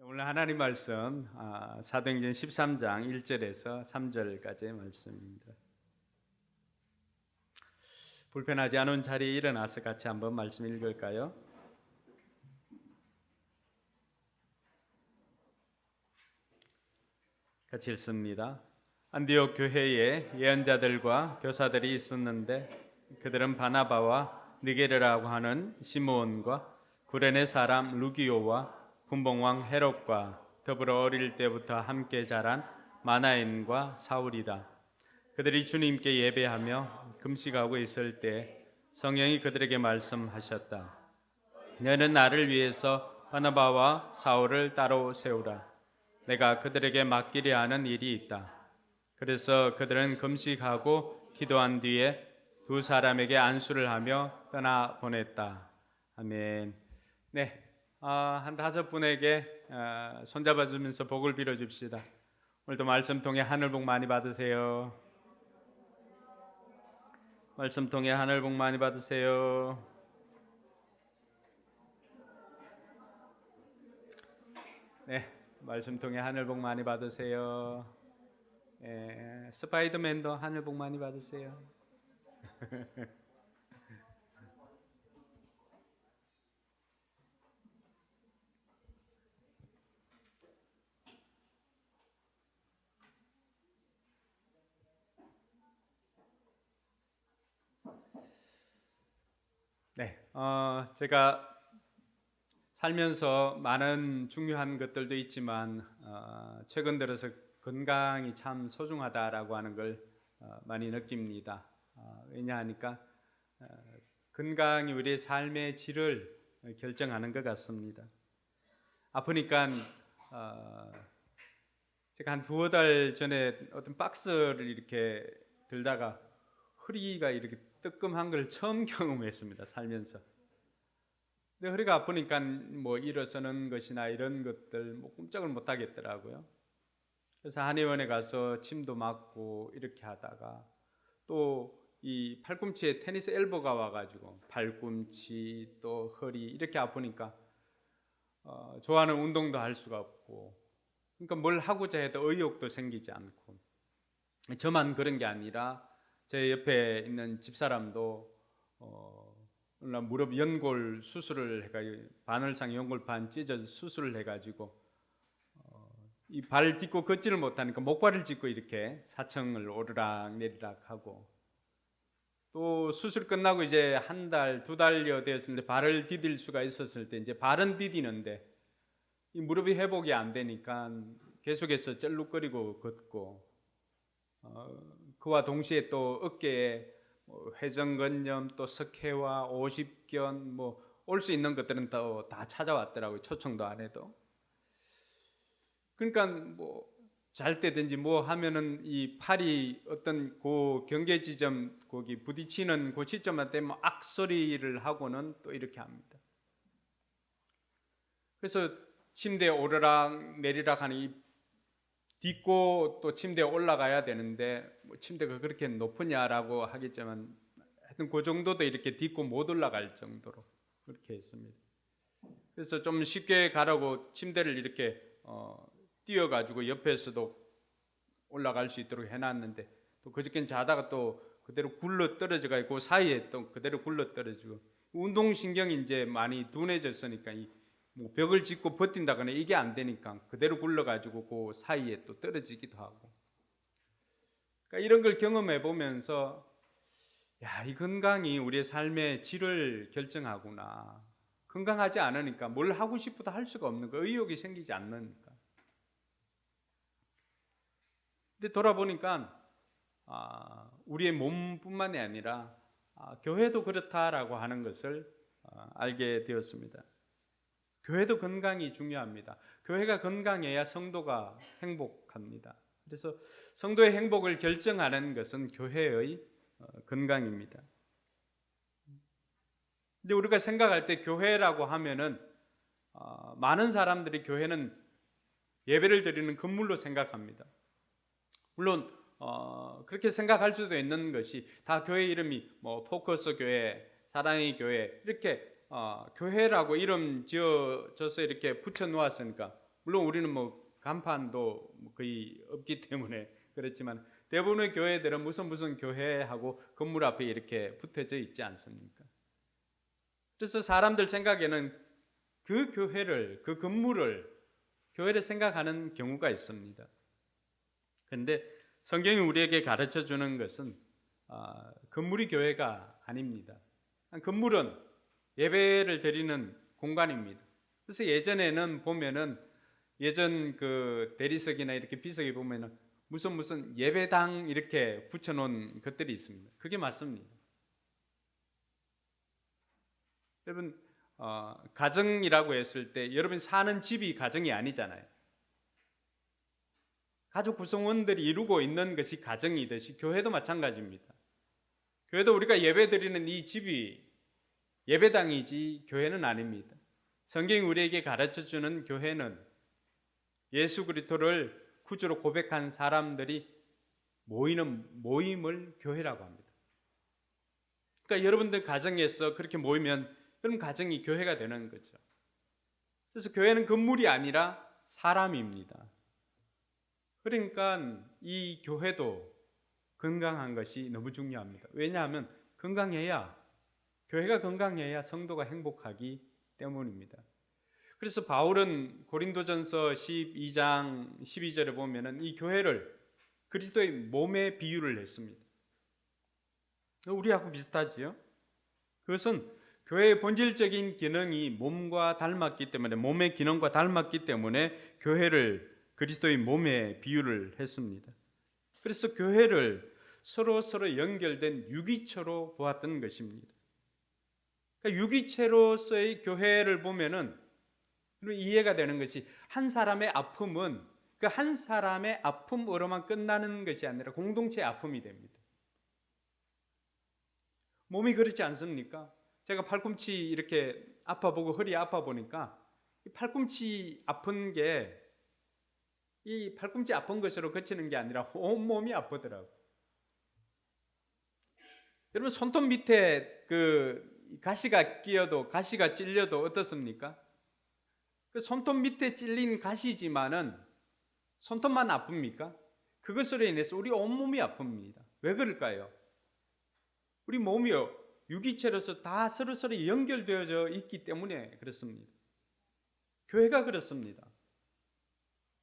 오늘 하나님 말씀 사도행전 13장 1절에서 3절까지의 말씀입니다. 불편하지 않은 자리에 일어나서 같이 한번 말씀 읽을까요? 같이 읽습니다. 안디옥 교회에 예언자들과 교사들이 있었는데 그들은 바나바와 느게르라고 하는 시므온과 구레네 사람 루기오와 분봉왕 헤롯과 더불어 어릴 때부터 함께 자란 마나엔과 사울이다. 그들이 주님께 예배하며 금식하고 있을 때 성령이 그들에게 말씀하셨다. 너희는 나를 위해서 바나바와 사울을 따로 세우라. 내가 그들에게 맡기려 하는 일이 있다. 그래서 그들은 금식하고 기도한 뒤에 두 사람에게 안수를 하며 떠나 보냈다. 아멘. 네, 한 5분에게 손잡아주면서 복을 빌어줍시다. 오늘도 말씀 통해 하늘 복 많이 받으세요. 말씀 통해 하늘 복 많이 받으세요. 네, 말씀 통해 하늘 복 많이 받으세요. 스파이더맨도 하늘 복 많이 받으세요. 네, 제가 살면서 많은 중요한 것들도 있지만 최근 들어서 건강이 참 소중하다라고 하는 걸 많이 느낍니다. 왜냐하니까 건강이 우리의 삶의 질을 결정하는 것 같습니다. 아프니까 제가 한 2달 전에 어떤 박스를 이렇게 들다가 허리가 이렇게 뜨끔한 걸 처음 경험했습니다. 살면서. 근데 허리가 아프니까 뭐 일어서는 것이나 이런 것들 뭐 꼼짝을 못 하겠더라고요. 그래서 한의원에 가서 침도 맞고 이렇게 하다가 또 이 팔꿈치에 테니스 엘보가 와가지고 팔꿈치 또 허리 이렇게 아프니까 좋아하는 운동도 할 수가 없고, 그러니까 뭘 하고자 해도 의욕도 생기지 않고, 저만 그런 게 아니라 제 옆에 있는 집사람도 무릎 연골 수술을 해가지고 바늘상 연골판 찢어서 수술을 해가지고 이 발 딛고 걷지를 못하니까 목발을 짚고 이렇게 4층을 오르락 내리락 하고, 또 수술 끝나고 이제 1달, 2달여 되었는데 발을 디딜 수가 있었을 때 이제 발은 디디는데 이 무릎이 회복이 안 되니까 계속해서 쩔룩거리고 걷고, 그와 동시에 또 어깨에 회전근염 또 석회와 오십견 뭐 올 수 있는 것들은 또 다 찾아왔더라고요. 초청도 안 해도. 그러니까 뭐 잘 때든지 뭐 하면은 이 팔이 어떤 그 경계 지점 거기 부딪히는 그 시점한테 뭐 악소리를 하고는 또 이렇게 합니다. 그래서 침대에 오르락 내리락 하는 이 딛고 또 침대에 올라가야 되는데 뭐 침대가 그렇게 높으냐라고 하겠지만 하여튼 그 정도도 이렇게 딛고 못 올라갈 정도로 그렇게 했습니다. 그래서 좀 쉽게 가라고 침대를 이렇게 띄워가지고 옆에서도 올라갈 수 있도록 해놨는데 또 그저께는 자다가 또 그대로 굴러 떨어져가지고 그 사이에 또 그대로 굴러 떨어지고, 운동신경이 이제 많이 둔해졌으니까 뭐 벽을 짚고 버틴다거나 이게 안 되니까 그대로 굴러가지고 그 사이에 또 떨어지기도 하고, 그러니까 이런 걸 경험해 보면서 야, 이 건강이 우리의 삶의 질을 결정하구나. 건강하지 않으니까 뭘 하고 싶어도 할 수가 없는 거, 의욕이 생기지 않으니까. 근데 돌아보니까 우리의 몸뿐만이 아니라 교회도 그렇다라고 하는 것을 알게 되었습니다. 교회도 건강이 중요합니다. 교회가 건강해야 성도가 행복합니다. 그래서 성도의 행복을 결정하는 것은 교회의 건강입니다. 근데 우리가 생각할 때 교회라고 하면은 많은 사람들이 교회는 예배를 드리는 건물로 생각합니다. 물론 그렇게 생각할 수도 있는 것이 다 교회 이름이 뭐 포커스 교회, 사랑의 교회 이렇게 교회라고 이름 지어져서 이렇게 붙여 놓았으니까 물론 우리는 뭐 간판도 거의 없기 때문에 그렇지만 대부분의 교회들은 무슨 교회하고 건물 앞에 이렇게 붙어져 있지 않습니까? 그래서 사람들 생각에는 그 교회를, 그 건물을 교회를 생각하는 경우가 있습니다. 그런데 성경이 우리에게 가르쳐 주는 것은 건물이 교회가 아닙니다. 건물은 예배를 드리는 공간입니다. 그래서 예전에는 보면은 예전 그 대리석이나 이렇게 비석에 보면은 무슨 예배당 이렇게 붙여놓은 것들이 있습니다. 그게 맞습니다. 여러분 가정이라고 했을 때 여러분 사는 집이 가정이 아니잖아요. 가족 구성원들이 이루고 있는 것이 가정이듯이 교회도 마찬가지입니다. 교회도 우리가 예배드리는 이 집이 예배당이지 교회는 아닙니다. 성경이 우리에게 가르쳐주는 교회는 예수 그리스도를 구주로 고백한 사람들이 모이는 모임을 교회라고 합니다. 그러니까 여러분들 가정에서 그렇게 모이면 그럼 가정이 교회가 되는 거죠. 그래서 교회는 건물이 아니라 사람입니다. 그러니까 이 교회도 건강한 것이 너무 중요합니다. 왜냐하면 교회가 건강해야 성도가 행복하기 때문입니다. 그래서 바울은 고린도전서 12장 12절에 보면은 이 교회를 그리스도의 몸에 비유를 했습니다. 우리하고 비슷하지요? 그것은 교회의 본질적인 기능이 몸과 닮았기 때문에 몸의 기능과 닮았기 때문에 교회를 그리스도의 몸에 비유를 했습니다. 그래서 교회를 서로 연결된 유기체로 보았던 것입니다. 그러니까 유기체로서의 교회를 보면은 이해가 되는 것이 한 사람의 아픔은 그 한 사람의 아픔으로만 끝나는 것이 아니라 공동체의 아픔이 됩니다. 몸이 그렇지 않습니까? 제가 팔꿈치 이렇게 아파 보고 허리 아파 보니까 이 팔꿈치 아픈 게 이 팔꿈치 아픈 것으로 그치는 게 아니라 온몸이 아프더라고요. 여러분 손톱 밑에 그 가시가 끼어도 가시가 찔려도 어떻습니까? 그 손톱 밑에 찔린 가시지만은 손톱만 아픕니까? 그것으로 인해서 우리 온몸이 아픕니다. 왜 그럴까요? 우리 몸이요 유기체로서 다 서로 연결되어져 있기 때문에 그렇습니다. 교회가 그렇습니다.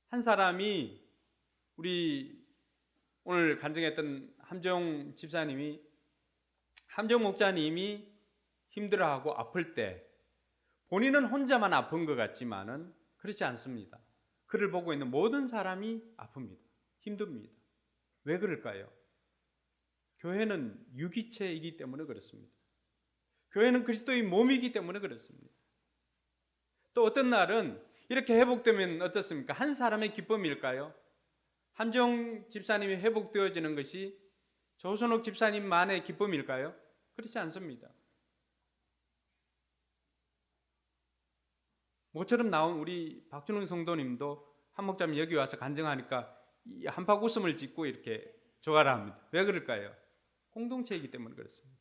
한 사람이 우리 오늘 간증했던 함정 목자님이 힘들어하고 아플 때 본인은 혼자만 아픈 것 같지만은 그렇지 않습니다. 그를 보고 있는 모든 사람이 아픕니다. 힘듭니다. 왜 그럴까요? 교회는 유기체이기 때문에 그렇습니다. 교회는 그리스도의 몸이기 때문에 그렇습니다. 또 어떤 날은 이렇게 회복되면 어떻습니까? 한 사람의 기쁨일까요? 함정 집사님이 회복되어지는 것이 조선옥 집사님만의 기쁨일까요? 그렇지 않습니다. 모처럼 나온 우리 박준웅 성도님도 한 목자님 여기 와서 간증하니까 한박 웃음을 짓고 이렇게 좋아라 합니다. 왜 그럴까요? 공동체이기 때문에 그렇습니다.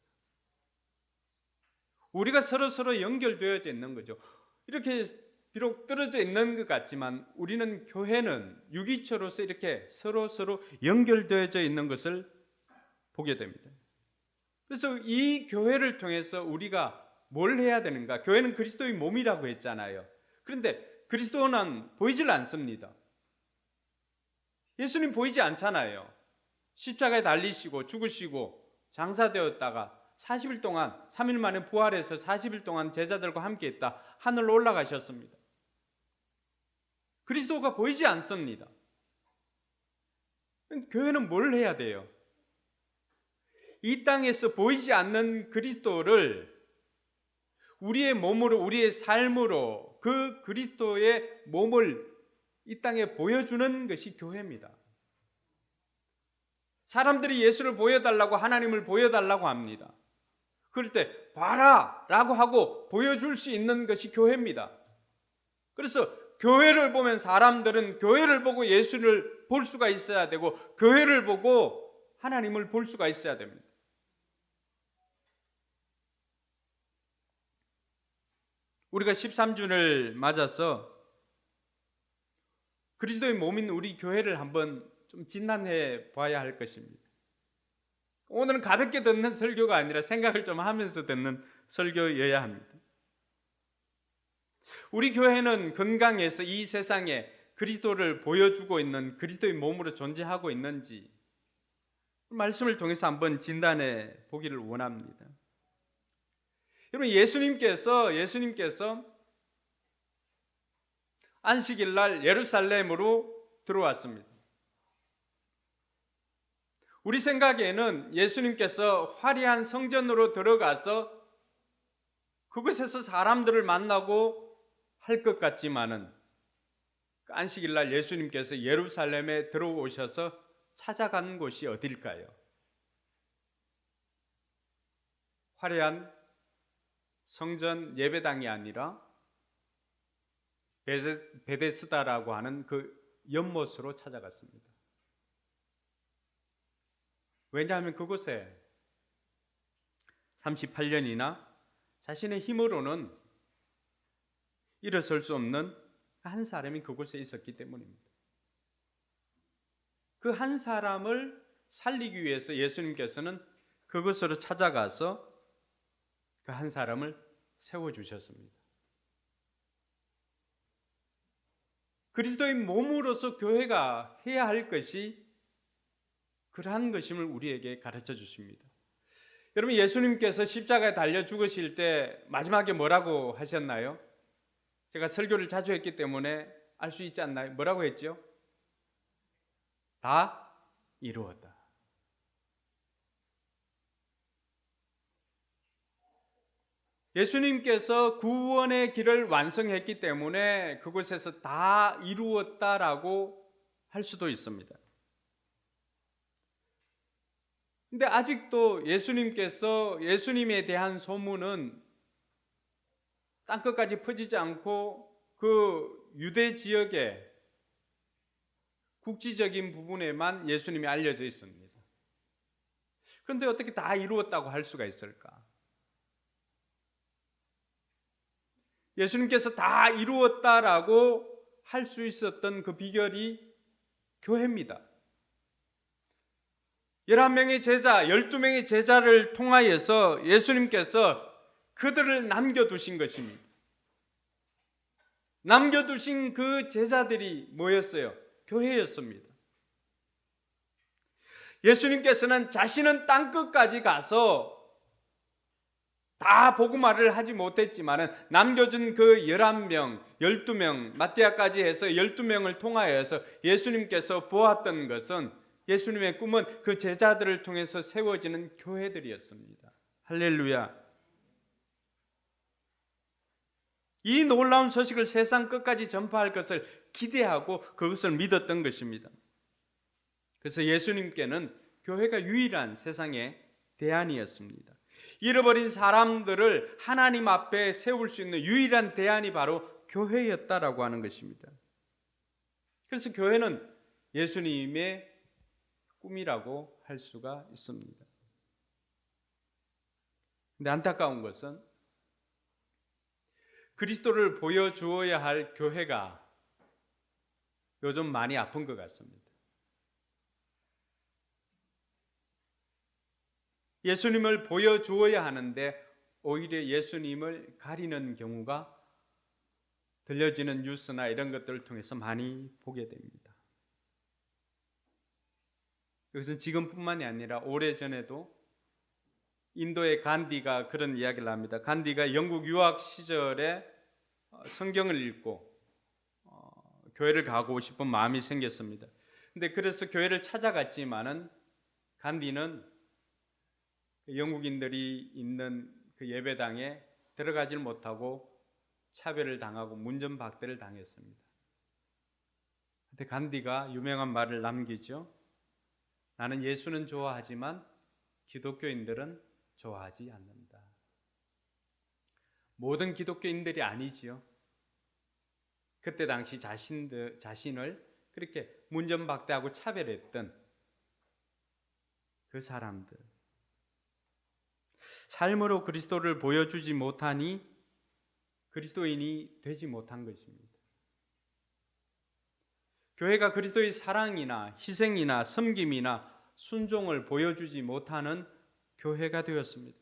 우리가 서로 연결되어져 있는 거죠. 이렇게 비록 떨어져 있는 것 같지만 우리는 교회는 유기체로서 이렇게 서로 연결되어져 있는 것을 보게 됩니다. 그래서 이 교회를 통해서 우리가 뭘 해야 되는가? 교회는 그리스도의 몸이라고 했잖아요. 그런데 그리스도는 보이질 않습니다. 예수님 보이지 않잖아요. 십자가에 달리시고 죽으시고 장사되었다가 40일 동안 3일 만에 부활해서 40일 동안 제자들과 함께 있다 하늘로 올라가셨습니다. 그리스도가 보이지 않습니다. 교회는 뭘 해야 돼요? 이 땅에서 보이지 않는 그리스도를 우리의 몸으로 우리의 삶으로 그 그리스도의 몸을 이 땅에 보여주는 것이 교회입니다. 사람들이 예수를 보여달라고 하나님을 보여달라고 합니다. 그럴 때 봐라 라고 하고 보여줄 수 있는 것이 교회입니다. 그래서 교회를 보면 사람들은 교회를 보고 예수를 볼 수가 있어야 되고 교회를 보고 하나님을 볼 수가 있어야 됩니다. 우리가 13주를 맞아서 그리스도의 몸인 우리 교회를 한번 좀 진단해 봐야 할 것입니다. 오늘은 가볍게 듣는 설교가 아니라 생각을 좀 하면서 듣는 설교여야 합니다. 우리 교회는 건강해서 이 세상에 그리스도를 보여주고 있는 그리스도의 몸으로 존재하고 있는지 말씀을 통해서 한번 진단해 보기를 원합니다. 여러분, 예수님께서 안식일 날 예루살렘으로 들어왔습니다. 우리 생각에는 예수님께서 화려한 성전으로 들어가서 그곳에서 사람들을 만나고 할 것 같지만은 안식일 날 예수님께서 예루살렘에 들어오셔서 찾아간 곳이 어딜까요? 화려한 성전 예배당이 아니라 베데스다라고 하는 그 연못으로 찾아갔습니다. 왜냐하면 그곳에 38년이나 자신의 힘으로는 일어설 수 없는 한 사람이 그곳에 있었기 때문입니다. 그 한 사람을 살리기 위해서 예수님께서는 그곳으로 찾아가서 그 한 사람을 세워주셨습니다. 그리스도의 몸으로서 교회가 해야 할 것이 그러한 것임을 우리에게 가르쳐 주십니다. 여러분, 예수님께서 십자가에 달려 죽으실 때 마지막에 뭐라고 하셨나요? 제가 설교를 자주 했기 때문에 알 수 있지 않나요? 뭐라고 했죠? 다 이루었다. 예수님께서 구원의 길을 완성했기 때문에 그곳에서 다 이루었다라고 할 수도 있습니다. 근데 아직도 예수님에 대한 소문은 땅끝까지 퍼지지 않고 그 유대 지역의 국지적인 부분에만 예수님이 알려져 있습니다. 그런데 어떻게 다 이루었다고 할 수가 있을까? 예수님께서 다 이루었다라고 할 수 있었던 그 비결이 교회입니다. 11명의 제자, 12명의 제자를 통하여서 예수님께서 그들을 남겨두신 것입니다. 남겨두신 그 제자들이 뭐였어요? 교회였습니다. 예수님께서는 자신은 땅끝까지 가서 다 복음화를 하지 못했지만 남겨준 그 11명, 12명, 마태아까지 해서 12명을 통하여서 예수님께서 보았던 것은 예수님의 꿈은 그 제자들을 통해서 세워지는 교회들이었습니다. 할렐루야. 이 놀라운 소식을 세상 끝까지 전파할 것을 기대하고 그것을 믿었던 것입니다. 그래서 예수님께는 교회가 유일한 세상의 대안이었습니다. 잃어버린 사람들을 하나님 앞에 세울 수 있는 유일한 대안이 바로 교회였다라고 하는 것입니다. 그래서 교회는 예수님의 꿈이라고 할 수가 있습니다. 근데 안타까운 것은 그리스도를 보여주어야 할 교회가 요즘 많이 아픈 것 같습니다. 예수님을 보여주어야 하는데 오히려 예수님을 가리는 경우가 들려지는 뉴스나 이런 것들을 통해서 많이 보게 됩니다. 이것은 지금뿐만이 아니라 오래전에도 인도의 간디가 그런 이야기를 합니다. 간디가 영국 유학 시절에 성경을 읽고 교회를 가고 싶은 마음이 생겼습니다. 근데 그래서 교회를 찾아갔지만은 간디는 영국인들이 있는 그 예배당에 들어가질 못하고 차별을 당하고 문전박대를 당했습니다. 근데 간디가 유명한 말을 남기죠. 나는 예수는 좋아하지만 기독교인들은 좋아하지 않는다. 모든 기독교인들이 아니지요. 그때 당시 자신을 그렇게 문전박대하고 차별했던 그 사람들. 삶으로 그리스도를 보여주지 못하니 그리스도인이 되지 못한 것입니다. 교회가 그리스도의 사랑이나 희생이나 섬김이나 순종을 보여주지 못하는 교회가 되었습니다.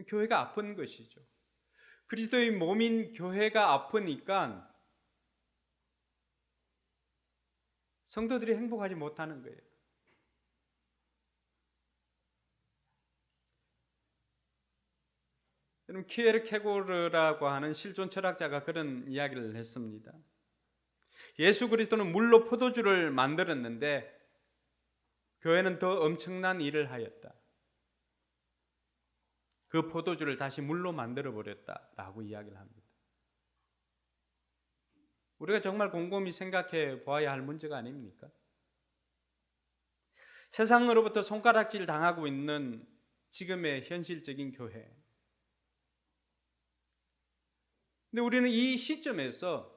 교회가 아픈 것이죠. 그리스도의 몸인 교회가 아프니까 성도들이 행복하지 못하는 거예요. 여러분, 키에르케고르라고 하는 실존 철학자가 그런 이야기를 했습니다. 예수 그리스도는 물로 포도주를 만들었는데 교회는 더 엄청난 일을 하였다. 그 포도주를 다시 물로 만들어 버렸다라고 이야기를 합니다. 우리가 정말 곰곰이 생각해 보아야 할 문제가 아닙니까? 세상으로부터 손가락질 당하고 있는 지금의 현실적인 교회. 근데 우리는 이 시점에서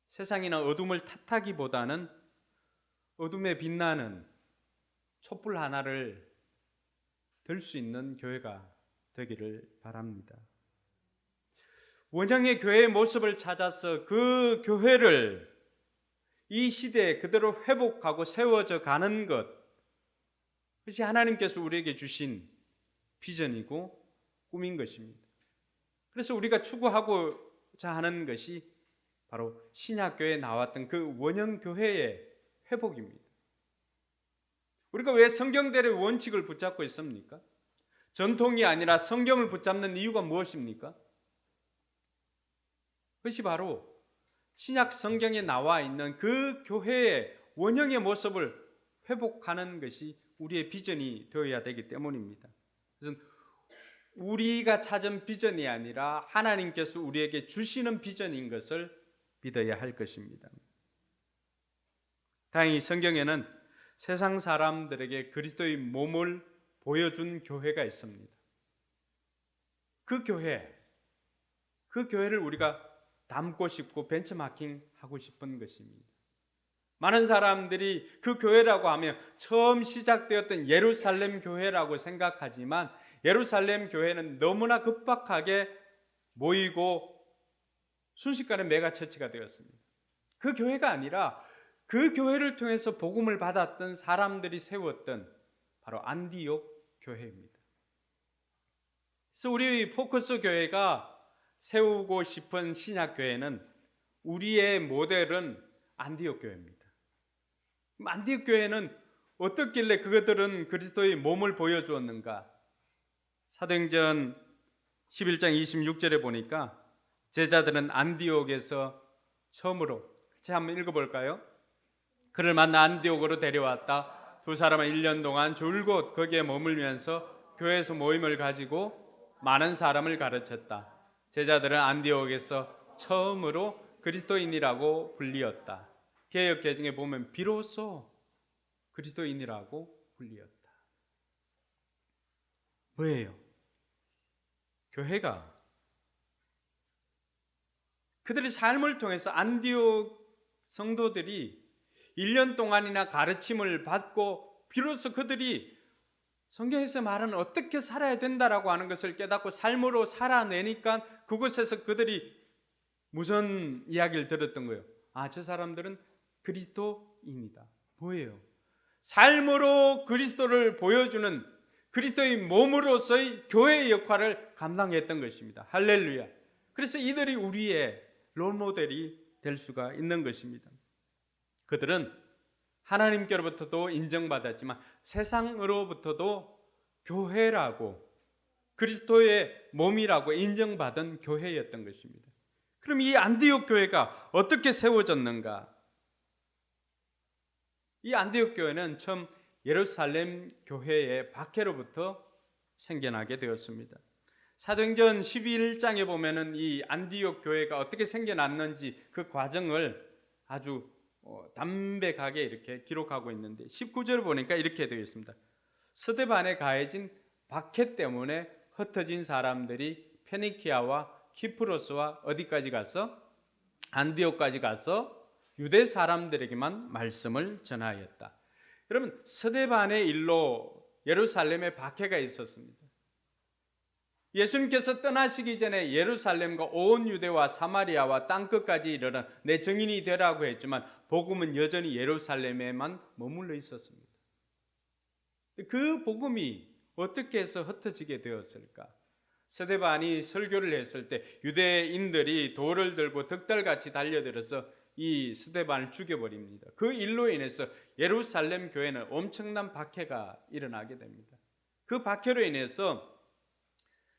세상이나 어둠을 탓하기보다는 어둠에 빛나는 촛불 하나를 들 수 있는 교회가 되기를 바랍니다. 원형의 교회의 모습을 찾아서 그 교회를 이 시대에 그대로 회복하고 세워져 가는 것, 그것이 하나님께서 우리에게 주신 비전이고 꿈인 것입니다. 그래서 우리가 추구하고자 하는 것이 바로 신약교회에 나왔던 그 원형교회의 회복입니다. 우리가 왜 성경대로의 원칙을 붙잡고 있습니까? 전통이 아니라 성경을 붙잡는 이유가 무엇입니까? 그것이 바로 신약 성경에 나와 있는 그 교회의 원형의 모습을 회복하는 것이 우리의 비전이 되어야 되기 때문입니다. 그래서 우리가 찾은 비전이 아니라 하나님께서 우리에게 주시는 비전인 것을 믿어야 할 것입니다. 다행히 성경에는 세상 사람들에게 그리스도의 몸을 보여준 교회가 있습니다. 그 교회를 우리가 닮고 싶고 벤처마킹하고 싶은 것입니다. 많은 사람들이 그 교회라고 하면 처음 시작되었던 예루살렘 교회라고 생각하지만 예루살렘 교회는 너무나 급박하게 모이고 순식간에 메가처치가 되었습니다. 그 교회가 아니라 그 교회를 통해서 복음을 받았던 사람들이 세웠던 바로 안디옥 교회입니다. 그래서 우리 포커스 교회가 세우고 싶은 신약 교회는 우리의 모델은 안디옥 교회입니다. 안디옥 교회는 어떻길래 그것들은 그리스도의 몸을 보여주었는가? 사도행전 11장 26절에 보니까 제자들은 안디옥에서 처음으로 같이 한번 읽어볼까요? 그를 만나 안디옥으로 데려왔다. 두 사람은 1년 동안 줄곧 거기에 머물면서 교회에서 모임을 가지고 많은 사람을 가르쳤다. 제자들은 안디옥에서 처음으로 그리스도인이라고 불리었다. 개역 개정에 보면 비로소 그리스도인이라고 불리었다. 뭐예요? 교회가 그들의 삶을 통해서 안디옥 성도들이 1년 동안이나 가르침을 받고 비로소 그들이 성경에서 말하는 어떻게 살아야 된다라고 하는 것을 깨닫고 삶으로 살아내니까 그곳에서 그들이 무슨 이야기를 들었던 거예요? 아, 저 사람들은 그리스도인이다. 뭐예요? 삶으로 그리스도를 보여주는 그리스도의 몸으로서의 교회의 역할을 감당했던 것입니다. 할렐루야. 그래서 이들이 우리의 롤모델이 될 수가 있는 것입니다. 그들은 하나님께로부터도 인정받았지만 세상으로부터도 교회라고 그리스도의 몸이라고 인정받은 교회였던 것입니다. 그럼 이 안디옥 교회가 어떻게 세워졌는가? 이 안디옥 교회는 처음 예루살렘 교회의 박해로부터 생겨나게 되었습니다. 사도행전 11장에 보면은 이 안디옥 교회가 어떻게 생겨났는지 그 과정을 아주 담백하게 이렇게 기록하고 있는데 19절을 보니까 이렇게 되어 있습니다. 스데반에 가해진 박해 때문에 흩어진 사람들이 페니키아와 키프로스와 어디까지 가서 안디옥까지 가서 유대 사람들에게만 말씀을 전하였다. 여러분, 스데반의 일로 예루살렘에 박해가 있었습니다. 예수님께서 떠나시기 전에 예루살렘과 온 유대와 사마리아와 땅끝까지 이르러 내 증인이 되라고 했지만 복음은 여전히 예루살렘에만 머물러 있었습니다. 그 복음이 어떻게 해서 흩어지게 되었을까? 스데반이 설교를 했을 때 유대인들이 돌을 들고 득달같이 달려들어서 이 스데반을 죽여버립니다. 그 일로 인해서 예루살렘 교회는 엄청난 박해가 일어나게 됩니다. 그 박해로 인해서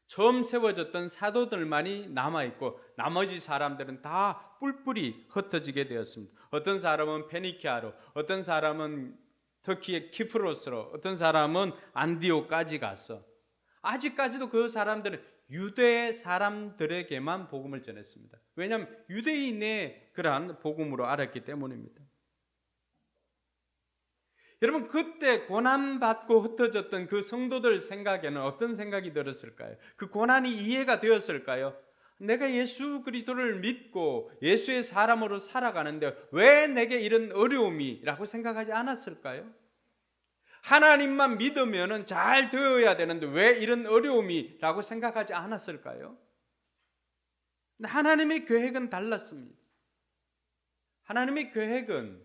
처음 세워졌던 사도들만이 남아있고 나머지 사람들은 다 뿔뿔이 흩어지게 되었습니다. 어떤 사람은 페니키아로, 어떤 사람은 터키의 키프로스로, 어떤 사람은 안디오까지 갔어. 아직까지도 그 사람들은 유대 사람들에게만 복음을 전했습니다. 왜냐하면 유대인의 그러한 복음으로 알았기 때문입니다. 여러분, 그때 고난받고 흩어졌던 그 성도들 생각에는 어떤 생각이 들었을까요? 그 고난이 이해가 되었을까요? 내가 예수 그리스도를 믿고 예수의 사람으로 살아가는데 왜 내게 이런 어려움이라고 생각하지 않았을까요? 하나님만 믿으면 잘 되어야 되는데 왜 이런 어려움이라고 생각하지 않았을까요? 하나님의 계획은 달랐습니다. 하나님의 계획은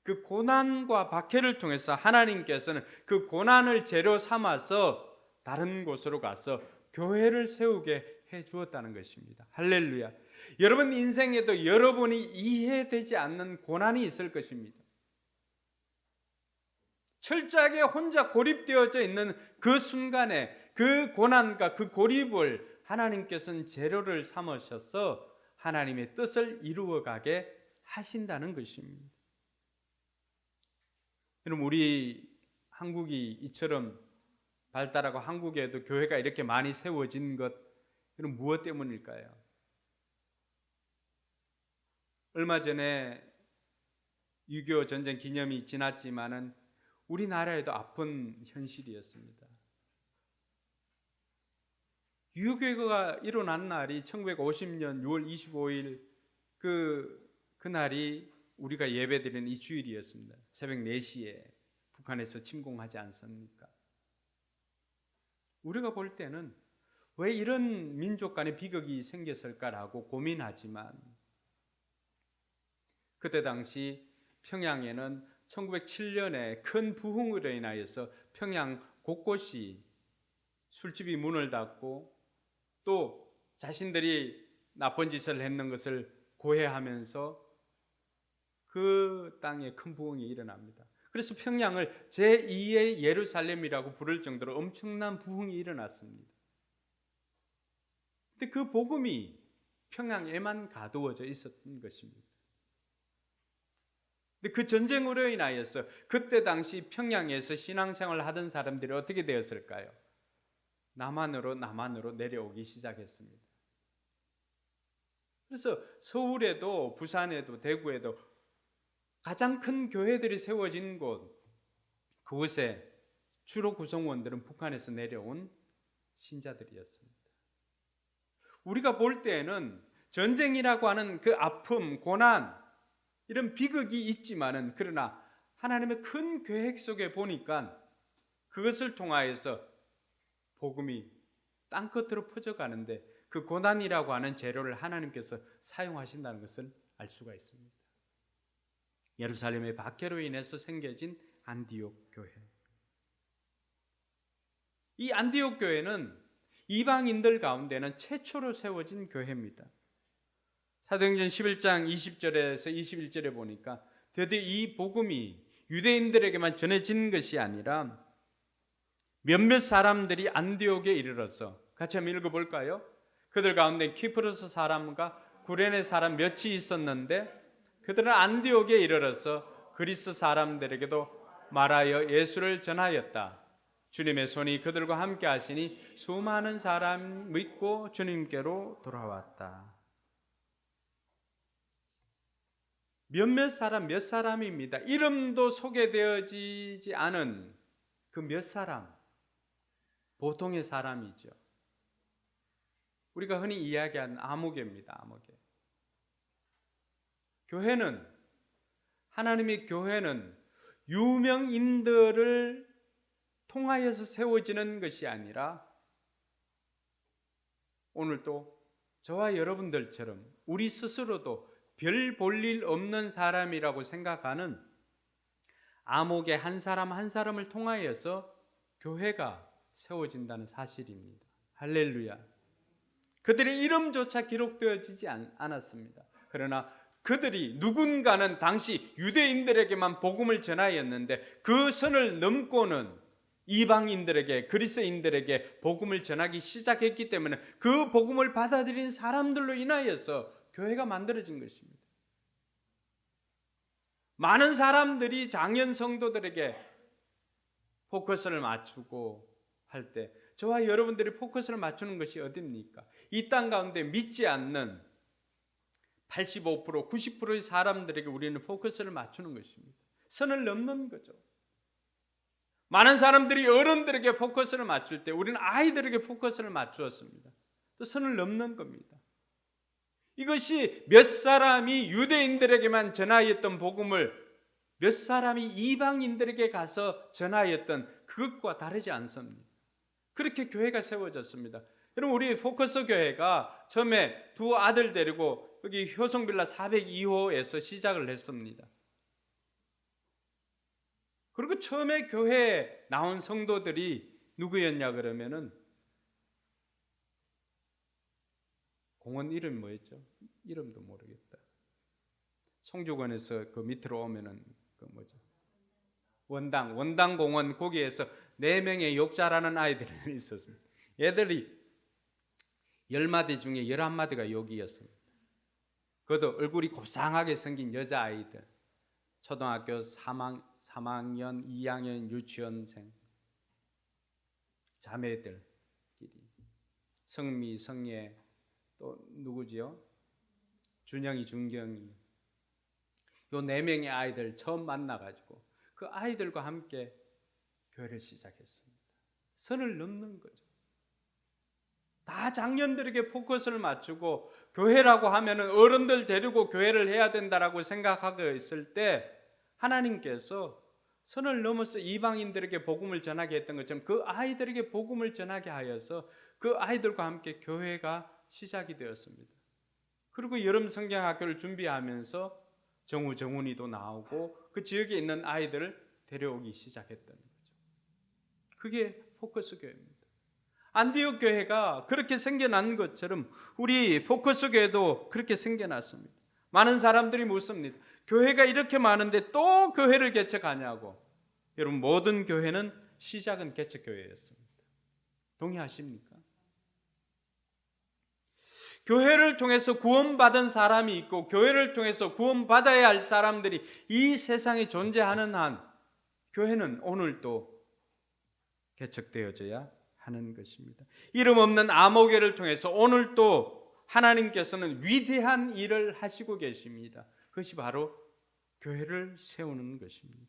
그 고난과 박해를 통해서 하나님께서는 그 고난을 재료 삼아서 다른 곳으로 가서 교회를 세우게 해 주었다는 것입니다. 할렐루야. 여러분 인생에도 여러분이 이해되지 않는 고난이 있을 것입니다. 철저하게 혼자 고립되어져 있는 그 순간에 그 고난과 그 고립을 하나님께서는 재료를 삼으셔서 하나님의 뜻을 이루어가게 하신다는 것입니다. 여러분, 우리 한국이 이처럼 발달하고 한국에도 교회가 이렇게 많이 세워진 것, 이건 무엇 때문일까요? 얼마 전에 6.25 전쟁 기념이 지났지만은 우리나라에도 아픈 현실이었습니다. 유교가 일어난 날이 1950년 6월 25일 그날이 우리가 예배드리는 이 주일이었습니다. 새벽 4시에 북한에서 침공하지 않습니까? 우리가 볼 때는 왜 이런 민족 간의 비극이 생겼을까라고 고민하지만 그때 당시 평양에는 1907년에 큰 부흥으로 인하여서 평양 곳곳이 술집이 문을 닫고 또 자신들이 나쁜 짓을 했는 것을 고해하면서 그 땅에 큰 부흥이 일어납니다. 그래서 평양을 제2의 예루살렘이라고 부를 정도로 엄청난 부흥이 일어났습니다. 근데 그 복음이 평양에만 가두어져 있었던 것입니다. 근데 그 전쟁으로 인하여서 그때 당시 평양에서 신앙생활을 하던 사람들이 어떻게 되었을까요? 남한으로 내려오기 시작했습니다. 그래서 서울에도 부산에도 대구에도 가장 큰 교회들이 세워진 곳, 그곳에 주로 구성원들은 북한에서 내려온 신자들이었습니다. 우리가 볼 때에는 전쟁이라고 하는 그 아픔, 고난, 이런 비극이 있지만은 그러나 하나님의 큰 계획 속에 보니까 그것을 통하여서 복음이 땅끝으로 퍼져가는데 그 고난이라고 하는 재료를 하나님께서 사용하신다는 것을 알 수가 있습니다. 예루살렘의 박해로 인해서 생겨진 안디옥 교회. 이 안디옥 교회는 이방인들 가운데는 최초로 세워진 교회입니다. 사도행전 11장 20절에서 21절에 보니까 드디어 이 복음이 유대인들에게만 전해진 것이 아니라 몇몇 사람들이 안디옥에 이르러서 같이 한번 읽어볼까요? 그들 가운데 키프로스 사람과 구레네 사람 몇이 있었는데 그들은 안디옥에 이르러서 그리스 사람들에게도 말하여 예수를 전하였다. 주님의 손이 그들과 함께 하시니 수많은 사람 믿고 주님께로 돌아왔다. 몇몇 사람, 몇 사람입니다. 이름도 소개되어지지 않은 그 몇 사람, 보통의 사람이죠. 우리가 흔히 이야기하는 아무개입니다. 아무개. 교회는, 하나님의 교회는 유명인들을 통하여서 세워지는 것이 아니라 오늘도 저와 여러분들처럼 우리 스스로도 별 볼 일 없는 사람이라고 생각하는 암흑의 한 사람 한 사람을 통하여서 교회가 세워진다는 사실입니다. 할렐루야. 그들의 이름조차 기록되어지지 않았습니다. 그러나 그들이 누군가는 당시 유대인들에게만 복음을 전하였는데 그 선을 넘고는 이방인들에게, 그리스인들에게 복음을 전하기 시작했기 때문에 그 복음을 받아들인 사람들로 인하여서 교회가 만들어진 것입니다. 많은 사람들이 장년 성도들에게 포커스를 맞추고 할 때 저와 여러분들이 포커스를 맞추는 것이 어딥니까? 이 땅 가운데 믿지 않는 85%, 90%의 사람들에게 우리는 포커스를 맞추는 것입니다. 선을 넘는 거죠. 많은 사람들이 어른들에게 포커스를 맞출 때 우리는 아이들에게 포커스를 맞추었습니다. 또 선을 넘는 겁니다. 이것이 몇 사람이 유대인들에게만 전하였던 복음을 몇 사람이 이방인들에게 가서 전하였던 그것과 다르지 않습니다. 그렇게 교회가 세워졌습니다. 여러분, 우리 포커스 교회가 처음에 두 아들 데리고 여기 효성빌라 402호에서 시작을 했습니다. 그리고 처음에 교회에 나온 성도들이 누구였냐 그러면은 공원 이름이 뭐였죠? 이름도 모르겠다. 송주권에서 그 밑으로 오면은 그 뭐죠? 원당 공원 거기에서 4명의 욕자라는 아이들이 있었습니다. 얘들이 10마디 중에 11마디가 욕이었습니다. 그것도 얼굴이 고상하게 생긴 여자아이들. 초등학교 3학년, 2학년 유치원생 자매들끼리 성미, 성예 또 누구지요? 준영이, 준경이 요 4명의 아이들 처음 만나가지고 그 아이들과 함께 교회를 시작했습니다. 선을 넘는 거죠. 다 장년들에게 포커스를 맞추고 교회라고 하면은 어른들 데리고 교회를 해야 된다라고 생각하고 있을 때 하나님께서 선을 넘어서 이방인들에게 복음을 전하게 했던 것처럼 그 아이들에게 복음을 전하게 하여서 그 아이들과 함께 교회가 시작이 되었습니다. 그리고 여름 성경학교를 준비하면서 정훈이도 나오고 그 지역에 있는 아이들을 데려오기 시작했던 거죠. 그게 포커스 교회입니다. 안디옥 교회가 그렇게 생겨난 것처럼 우리 포커스 교회도 그렇게 생겨났습니다. 많은 사람들이 묻습니다. 교회가 이렇게 많은데 또 교회를 개척하냐고. 여러분, 모든 교회는 시작은 개척교회였습니다. 동의하십니까? 교회를 통해서 구원받은 사람이 있고 교회를 통해서 구원받아야 할 사람들이 이 세상에 존재하는 한 교회는 오늘도 개척되어져야 하는 것입니다. 이름 없는 암호교를 통해서 오늘도 하나님께서는 위대한 일을 하시고 계십니다. 그것이 바로 교회를 세우는 것입니다.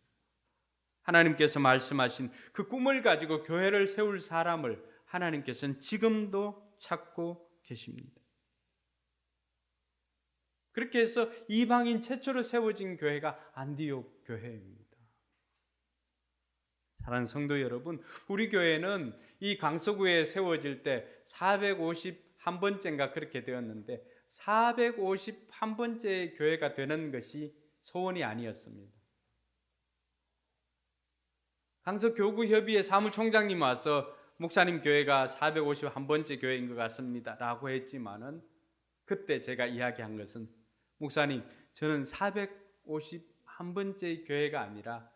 하나님께서 말씀하신 그 꿈을 가지고 교회를 세울 사람을 하나님께서는 지금도 찾고 계십니다. 그렇게 해서 이방인 최초로 세워진 교회가 안디옥 교회입니다. 사랑하는 성도 여러분, 우리 교회는 이 강서구에 세워질 때 451번째인가 그렇게 되었는데 451번째 교회가 되는 것이 소원이 아니었습니다. 강서교구협의회 사무총장님 와서 목사님 교회가 451번째 교회인 것 같습니다 라고 했지만은 그때 제가 이야기한 것은 목사님, 저는 451번째 교회가 아니라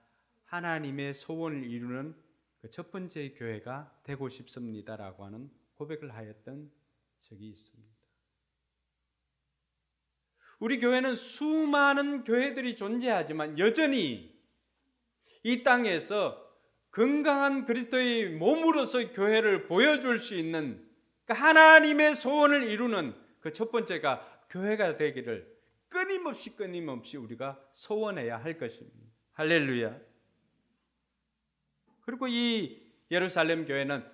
하나님의 소원을 이루는 그 첫 번째 교회가 되고 싶습니다라고 하는 고백을 하였던 적이 있습니다. 우리 교회는 수많은 교회들이 존재하지만 여전히 이 땅에서 건강한 그리스도의 몸으로서 교회를 보여줄 수 있는 하나님의 소원을 이루는 그 첫 번째가 교회가 되기를 끊임없이 우리가 소원해야 할 것입니다. 할렐루야. 그리고 이 예루살렘 교회는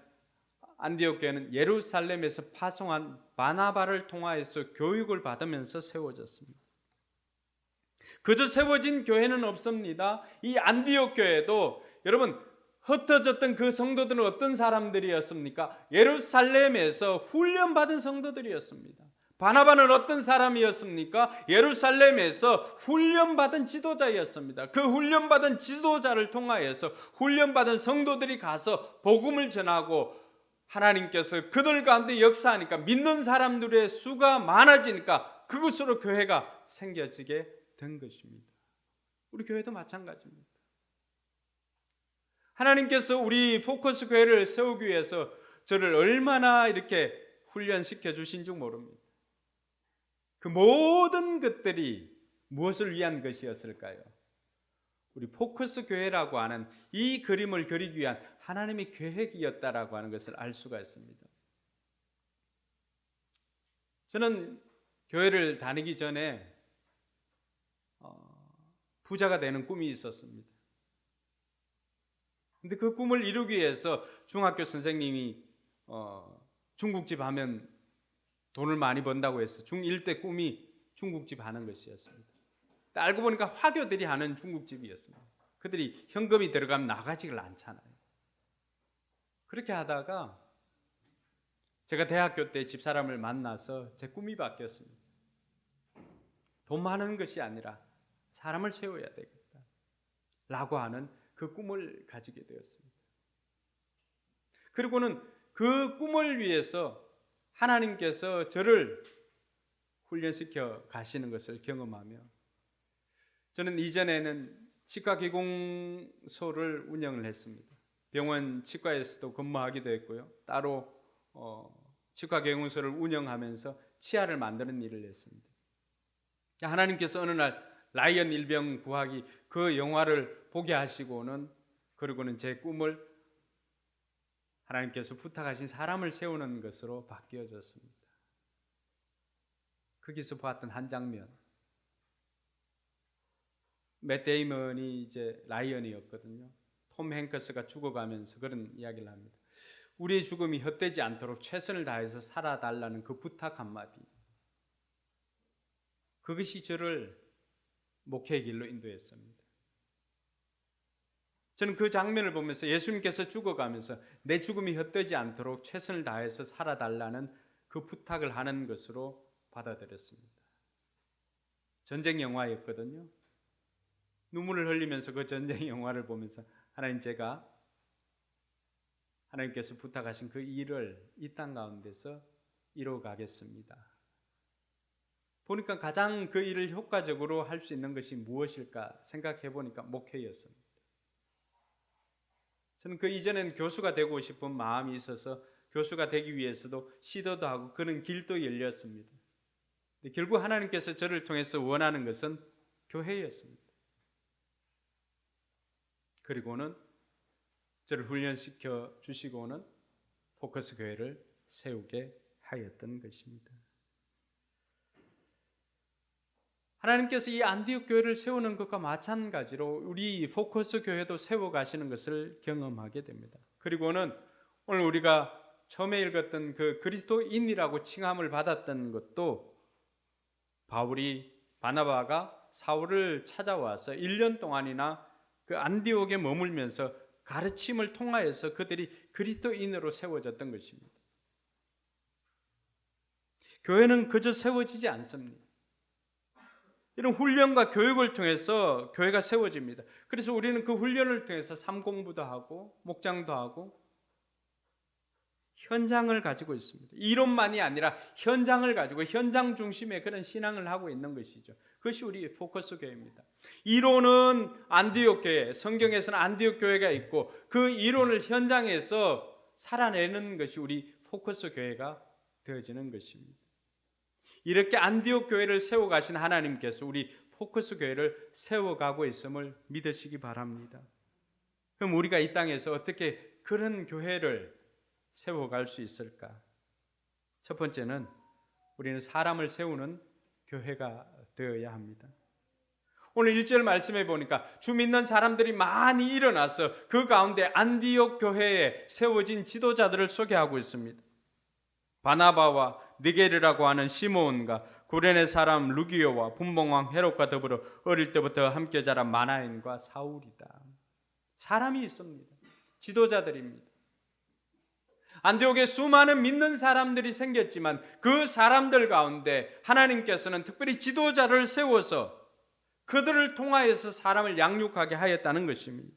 안디옥 교회는 예루살렘에서 파송한 바나바를 통하여서 교육을 받으면서 세워졌습니다. 그저 세워진 교회는 없습니다. 이 안디옥 교회도 여러분 흩어졌던 그 성도들은 어떤 사람들이었습니까? 예루살렘에서 훈련받은 성도들이었습니다. 바나바는 어떤 사람이었습니까? 예루살렘에서 훈련받은 지도자였습니다. 그 훈련받은 지도자를 통하여서 훈련받은 성도들이 가서 복음을 전하고 하나님께서 그들 가운데 역사하니까 믿는 사람들의 수가 많아지니까 그것으로 교회가 생겨지게 된 것입니다. 우리 교회도 마찬가지입니다. 하나님께서 우리 포커스 교회를 세우기 위해서 저를 얼마나 이렇게 훈련시켜 주신 줄 모릅니다. 그 모든 것들이 무엇을 위한 것이었을까요? 우리 포커스 교회라고 하는 이 그림을 그리기 위한 하나님의 계획이었다라고 하는 것을 알 수가 있습니다. 저는 교회를 다니기 전에 부자가 되는 꿈이 있었습니다. 근데 그 꿈을 이루기 위해서 중학교 선생님이 중국집 하면 돈을 많이 번다고 해서 중1 때 꿈이 중국집 하는 것이었습니다. 알고 보니까 화교들이 하는 중국집이었습니다. 그들이 현금이 들어가면 나가지를 않잖아요. 그렇게 하다가 제가 대학교 때 집사람을 만나서 제 꿈이 바뀌었습니다. 돈 많은 것이 아니라 사람을 세워야 되겠다 라고 하는 그 꿈을 가지게 되었습니다. 그리고는 그 꿈을 위해서 하나님께서 저를 훈련시켜 가시는 것을 경험하며 저는 이전에는 치과 기공소를 운영을 했습니다. 병원 치과에서도 근무하기도 했고요. 따로 치과 기공소를 운영하면서 치아를 만드는 일을 했습니다. 하나님께서 어느 날 라이언 일병 구하기 그 영화를 보게 하시고는 그리고는 제 꿈을 하나님께서 부탁하신 사람을 세우는 것으로 바뀌어졌습니다. 거기서 봤던 한 장면, 맷 데이먼이 이제 라이언이었거든요. 톰 행크스가 죽어가면서 그런 이야기를 합니다. 우리의 죽음이 헛되지 않도록 최선을 다해서 살아달라는 그 부탁 한마디, 그것이 저를 목회의 길로 인도했습니다. 저는 그 장면을 보면서 예수님께서 죽어가면서 내 죽음이 헛되지 않도록 최선을 다해서 살아달라는 그 부탁을 하는 것으로 받아들였습니다. 전쟁 영화였거든요. 눈물을 흘리면서 그 전쟁 영화를 보면서 하나님, 제가 하나님께서 부탁하신 그 일을 이 땅 가운데서 이루어가겠습니다. 보니까 가장 그 일을 효과적으로 할 수 있는 것이 무엇일까 생각해 보니까 목회였습니다. 저는 그 이전엔 교수가 되고 싶은 마음이 있어서 교수가 되기 위해서도 시도도 하고 그런 길도 열렸습니다. 결국 하나님께서 저를 통해서 원하는 것은 교회였습니다. 그리고는 저를 훈련시켜 주시고는 포커스 교회를 세우게 하였던 것입니다. 하나님께서 이 안디옥 교회를 세우는 것과 마찬가지로 우리 포커스 교회도 세워가시는 것을 경험하게 됩니다. 그리고는 오늘 우리가 처음에 읽었던 그 그리스도인이라고 칭함을 받았던 것도 바울이 바나바가 사울을 찾아와서 1년 동안이나 그 안디옥에 머물면서 가르침을 통하여서 그들이 그리스도인으로 세워졌던 것입니다. 교회는 그저 세워지지 않습니다. 이런 훈련과 교육을 통해서 교회가 세워집니다. 그래서 우리는 그 훈련을 통해서 삶 공부도 하고 목장도 하고 현장을 가지고 있습니다. 이론만이 아니라 현장을 가지고 현장 중심의 그런 신앙을 하고 있는 것이죠. 그것이 우리 포커스 교회입니다. 이론은 안디옥 교회, 성경에서는 안디옥 교회가 있고 그 이론을 현장에서 살아내는 것이 우리 포커스 교회가 되어지는 것입니다. 이렇게 안디옥 교회를 세워가신 하나님께서 우리 포커스 교회를 세워가고 있음을 믿으시기 바랍니다. 그럼 우리가 이 땅에서 어떻게 그런 교회를 세워갈 수 있을까? 첫 번째는 우리는 사람을 세우는 교회가 되어야 합니다. 오늘 1절 말씀해 보니까 주 믿는 사람들이 많이 일어나서 그 가운데 안디옥 교회에 세워진 지도자들을 소개하고 있습니다. 바나바와 니게르라고 하는 시몬과 구레네 사람 루기오와 분봉왕 헤롯과 더불어 어릴 때부터 함께 자란 마나엔과 사울이다. 사람이 있습니다. 지도자들입니다. 안디옥에 수많은 믿는 사람들이 생겼지만 그 사람들 가운데 하나님께서는 특별히 지도자를 세워서 그들을 통하여서 사람을 양육하게 하였다는 것입니다.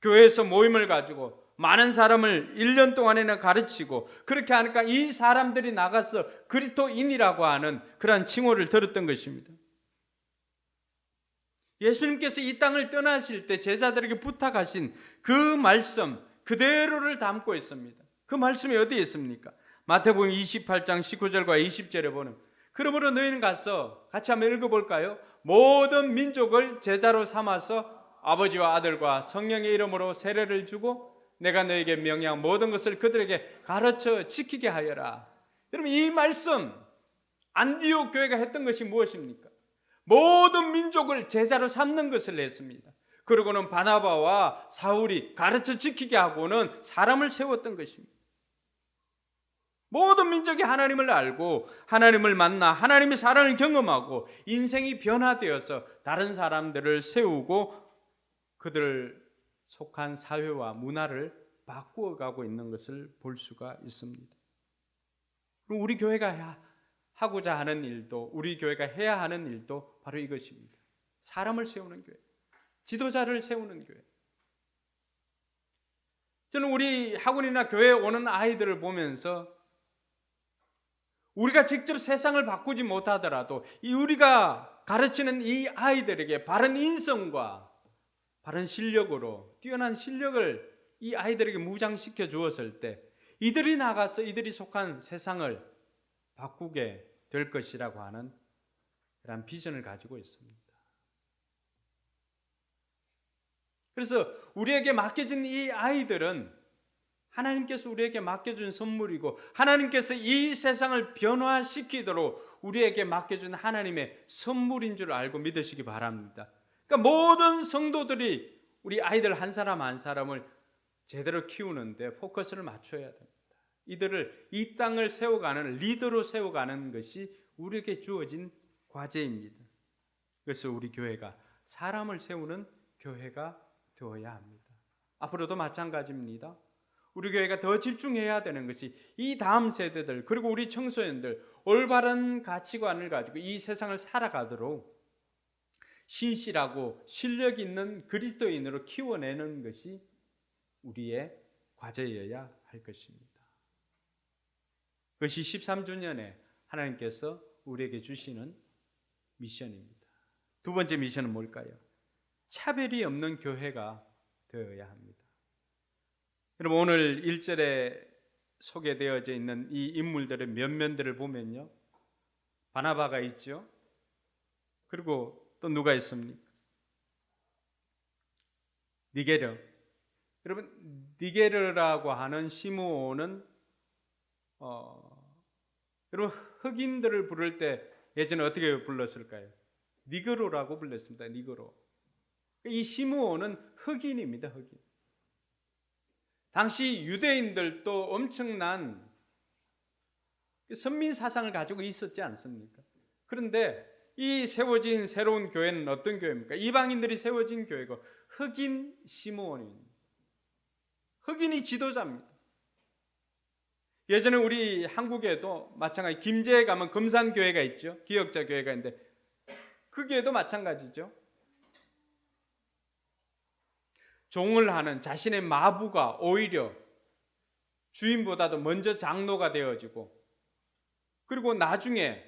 교회에서 모임을 가지고 많은 사람을 1년 동안에나 가르치고 그렇게 하니까 이 사람들이 나가서 그리스도인이라고 하는 그러한 칭호를 들었던 것입니다. 예수님께서 이 땅을 떠나실 때 제자들에게 부탁하신 그 말씀 그대로를 담고 있습니다. 그 말씀이 어디에 있습니까? 마태복음 28장 19절과 20절에 보면 그러므로 너희는 가서 같이 한번 읽어볼까요? 모든 민족을 제자로 삼아서 아버지와 아들과 성령의 이름으로 세례를 주고 내가 너에게 명령한 모든 것을 그들에게 가르쳐 지키게 하여라. 여러분 이 말씀 안디옥 교회가 했던 것이 무엇입니까? 모든 민족을 제자로 삼는 것을 했습니다. 그리고는 바나바와 사울이 가르쳐 지키게 하고는 사람을 세웠던 것입니다. 모든 민족이 하나님을 알고 하나님을 만나 하나님의 사랑을 경험하고 인생이 변화되어서 다른 사람들을 세우고 그들 속한 사회와 문화를 바꾸어가고 있는 것을 볼 수가 있습니다. 그리고 우리 교회가 하고자 하는 일도 우리 교회가 해야 하는 일도 바로 이것입니다. 사람을 세우는 교회, 지도자를 세우는 교회. 저는 우리 학원이나 교회에 오는 아이들을 보면서 우리가 직접 세상을 바꾸지 못하더라도 우리가 가르치는 이 아이들에게 바른 인성과 바른 실력으로 뛰어난 실력을 이 아이들에게 무장시켜 주었을 때 이들이 나가서 이들이 속한 세상을 바꾸게 될 것이라고 하는 그런 비전을 가지고 있습니다. 그래서 우리에게 맡겨진 이 아이들은 하나님께서 우리에게 맡겨준 선물이고 하나님께서 이 세상을 변화시키도록 우리에게 맡겨준 하나님의 선물인 줄 알고 믿으시기 바랍니다. 그러니까 모든 성도들이 우리 아이들 한 사람 한 사람을 제대로 키우는데 포커스를 맞춰야 됩니다. 이들을 이 땅을 세워가는 리더로 세워가는 것이 우리에게 주어진 과제입니다. 그래서 우리 교회가 사람을 세우는 교회가 되어야 합니다. 앞으로도 마찬가지입니다. 우리 교회가 더 집중해야 되는 것이 이 다음 세대들 그리고 우리 청소년들 올바른 가치관을 가지고 이 세상을 살아가도록 신실하고 실력 있는 그리스도인으로 키워내는 것이 우리의 과제여야 할 것입니다. 그것이 13주년에 하나님께서 우리에게 주시는 미션입니다. 두 번째 미션은 뭘까요? 차별이 없는 교회가 되어야 합니다. 여러분 오늘 1절에 소개되어져 있는 이 인물들의 면면들을 보면요. 바나바가 있죠. 그리고 또 누가 있습니까? 니게르. 여러분 니게르라고 하는 시므온은 여러분 흑인들을 부를 때 예전에 어떻게 불렀을까요? 니그로라고 불렀습니다. 니그로. 이 시므온은 흑인입니다. 흑인. 당시 유대인들도 엄청난 선민 사상을 가지고 있었지 않습니까? 그런데 이 세워진 새로운 교회는 어떤 교회입니까? 이방인들이 세워진 교회고 흑인 시므온입니다. 흑인이 지도자입니다. 예전에 우리 한국에도 마찬가지 김제에 가면 금산교회가 있죠. 기역자 교회가 있는데 그 교회도 마찬가지죠. 종을 하는 자신의 마부가 오히려 주인보다도 먼저 장로가 되어지고 그리고 나중에